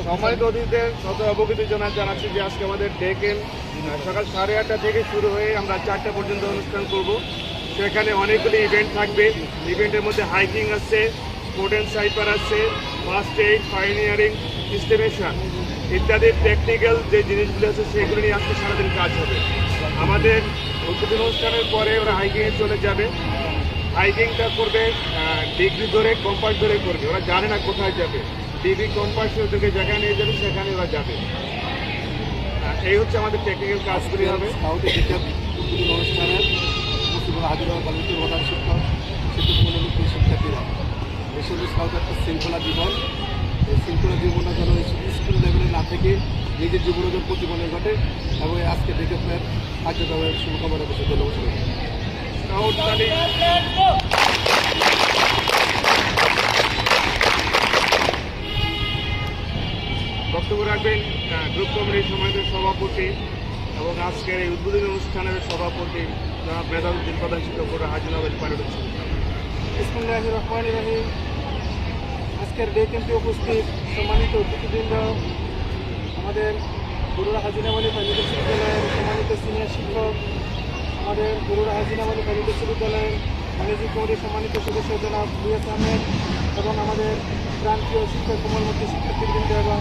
সম্মানিত অতিথিদের সদর অবগতি জানাচ্ছি যে আজকে আমাদের ডে ক্যাম্প সকাল 8:30 থেকে শুরু হয়ে আমরা 4টা পর্যন্ত অনুষ্ঠান করব। সেখানে অনেকগুলি ইভেন্ট থাকবে। ইভেন্টের মধ্যে হাইকিং আছে, স্পোর্ট সাইপার আছে, ফার্স্ট এইড, পাইনিয়ারিং, এস্টিমেশন ইত্যাদি টেকনিক্যাল যে জিনিসগুলো আছে সেগুলো নিয়ে আজকে সারাদিন কাজ হবে। আমাদের উদ্বোধন অনুষ্ঠানের পরে ওরা হাইকিংয়ে চলে যাবে। হাইকিংটা করবে ডিগ্রি ধরে, কম্পাস ধরে করবে। ওরা জানে না কোথায় যাবে, ডিগ্রি কম্পাস ওদেরকে যেখানে নিয়ে যাবে সেখানে ওরা যাবে। এই হচ্ছে আমাদের টেকনিক্যাল কাজগুলি হবে। অনুষ্ঠানের প্রধান শিক্ষক, শিক্ষার্থীরা এসব স্কাউট একটা শৃঙ্খলা জীবন। এই শৃঙ্খলা জীবনটা যেন স্কুল লেভেলে না থেকে নিজের জীবনের প্রতিফলন ঘটে এবং আজকে দেখে ফের কার্যক্রমের শুভকামনা করতে ধন্যবাদ। বক্তব্য রাখবেন গ্রুপ কমিটির সম্মানিত সভাপতি এবং আজকের এই উদ্বোধনী অনুষ্ঠানের সভাপতি জনাব মেধাউদ্দিন, প্রধান শিক্ষক হাজি নওয়াজ পাইলট। বিসমিল্লাহির রহমানির রহিম। আজকের ডে ক্যাম্পে উপস্থিত সম্মানিত অতিথিবৃন্দ, আমাদের বরুড়া হাজি নওয়াজ পাইলট বিশ্ববিদ্যালয়ের সম্মানিত সিনিয়র শিক্ষক, আমাদের বরুড়া হাজি নওয়াজ পাইলট বিশ্ববিদ্যালয়ের ম্যানেজিং কমিটির সম্মানিত সদস্য জনাব বিএস আহমেদ এবং আমাদের প্রান্তীয় শিক্ষক কমলমুখী শিক্ষার্থীবৃন্দ এবং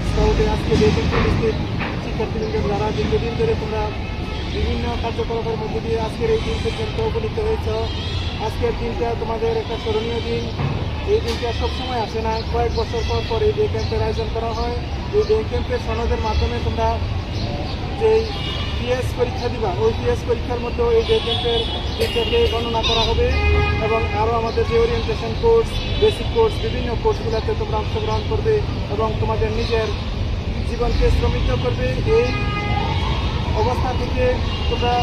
স্কাউটে আজকে ডে ক্যাম্পে উপস্থিত শিক্ষার্থীবৃন্দ, যারা দীর্ঘদিন ধরে তোমরা বিভিন্ন কার্যকলাপের মধ্যে দিয়ে আজকের এই দিন পর্যন্ত উপনীত হয়েছ। আজকের দিনটা তোমাদের একটা স্মরণীয় দিন। এই দিনটা সবসময় আসে না, কয়েক বছর পর পর এই ডে ক্যাম্পের আয়োজন করা হয়। এই ডে ক্যাম্পের সনদের মাধ্যমে তোমরা যেই পিএস পরীক্ষা দিবা, ওই পিএস পরীক্ষার মধ্যেও এই ডে ক্যাম্পের দিনটাকে গণনা করা হবে এবং আরও আমাদের যে ওরিয়েন্টেশন কোর্স, বেসিক কোর্স, বিভিন্ন কোর্সগুলোতে তোমরা অংশগ্রহণ করবে এবং তোমাদের নিজের জীবনকে শ্রমিত করবে। এই অবস্থা থেকে তোমরা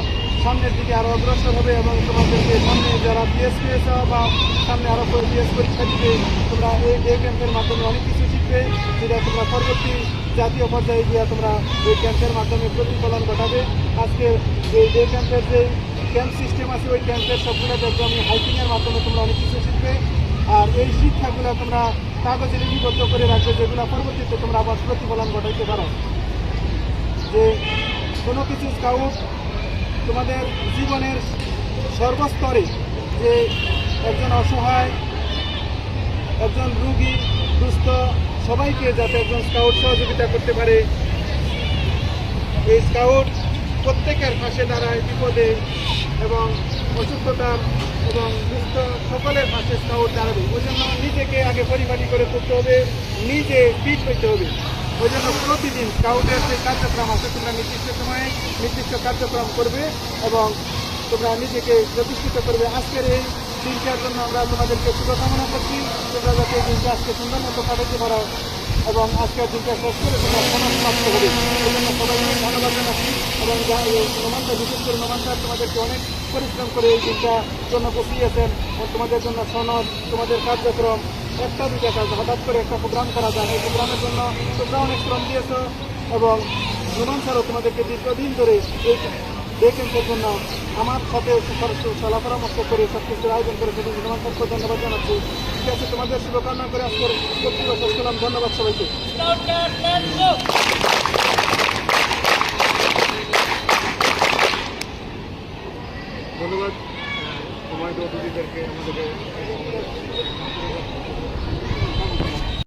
সামনের দিকে আরও অগ্রসর হবে এবং তোমাদেরকে সামনে যারা পিএস পেয়েছ বা সামনে আরও পিএস পরীক্ষা দিবে, তোমরা এই ডে ক্যাম্পের মাধ্যমে অনেক কিছু শিখবে, যেটা তোমরা পরবর্তী জাতীয় পর্যায়ে গিয়ে তোমরা এই ক্যাম্পের মাধ্যমে প্রতিফলন ঘটাবে। আজকে এই ডে ক্যাম্পের যে ক্যাম্প সিস্টেম আছে, ওই ক্যাম্পের সবগুলো দেখবে হাইকিংয়ের মাধ্যমে তোমরা অনেক কিছু শিখবে। আর এই শিক্ষাগুলো তোমরা কাগজে লিপিবদ্ধ করে রাখবে, যেগুলো পরবর্তীতে তোমরা আবার প্রতিফলন ঘটাইতে পারো। যে কোনো কিছু স্কাউট তোমাদের জীবনের সর্বস্তরে, যে একজন অসহায়, একজন রুগী, দুস্থ সবাইকে যাতে একজন স্কাউট সহযোগিতা করতে পারে, এই স্কাউট প্রত্যেকের পাশে দাঁড়ায় বিপদে এবং অসুস্থতার এবং দুস্থ সকলের পাশে স্কাউট দাঁড়াবে। ওই জন্য নিজেকে আগে পরিপাটি করে করতে হবে, নিজে ফিট হইতে হবে। ওই জন্য প্রতিদিন স্কাউটের যে কার্যক্রম আছে, তোমরা নির্দিষ্ট সময়ে নির্দিষ্ট কার্যক্রম করবে এবং তোমরা নিজেকে প্রতিষ্ঠিত করবে। আজকের এই দিনটার জন্য আমরা তোমাদেরকে শুভকামনা করছি। তোমরা যাতে এই দিনটা আজকে সুন্দর মতো কাটাতে পারো এবং আজকের দিনটা শেষ করে তোমরা সমাপ্ত হবে। এই জন্য সবাইকে ধন্যবাদ জানাচ্ছি এবং নোমানটা, বিশেষ করে নোমানটা তোমাদেরকে অনেক পরিশ্রম করে এই দিনটার জন্য বসিয়েছেন। তোমাদের জন্য সনদ, তোমাদের কার্যক্রম, একটা দুইটা কাজ, হঠাৎ করে একটা প্রোগ্রাম করা যায়। এই প্রোগ্রামের জন্য তোমরা অনেক শ্রম দিয়েছ এবং নোমান স্যারও তোমাদেরকে দীর্ঘদিন ধরে এই ডে ক্যাম্পের জন্য আমার সাথে সলা পরামর্শ করে সব কিছুর আয়োজন করে সেদিন নোমান স্যারকে ধন্যবাদ জানাচ্ছি। ঠিক আছে, তোমাদের শুভকামনা করে আজকের বক্তব্য শেষ করলাম। ধন্যবাদ সবাইকে। ধন্যবাদ সম্মানিত অতিথিদেরকে আমাদেরকে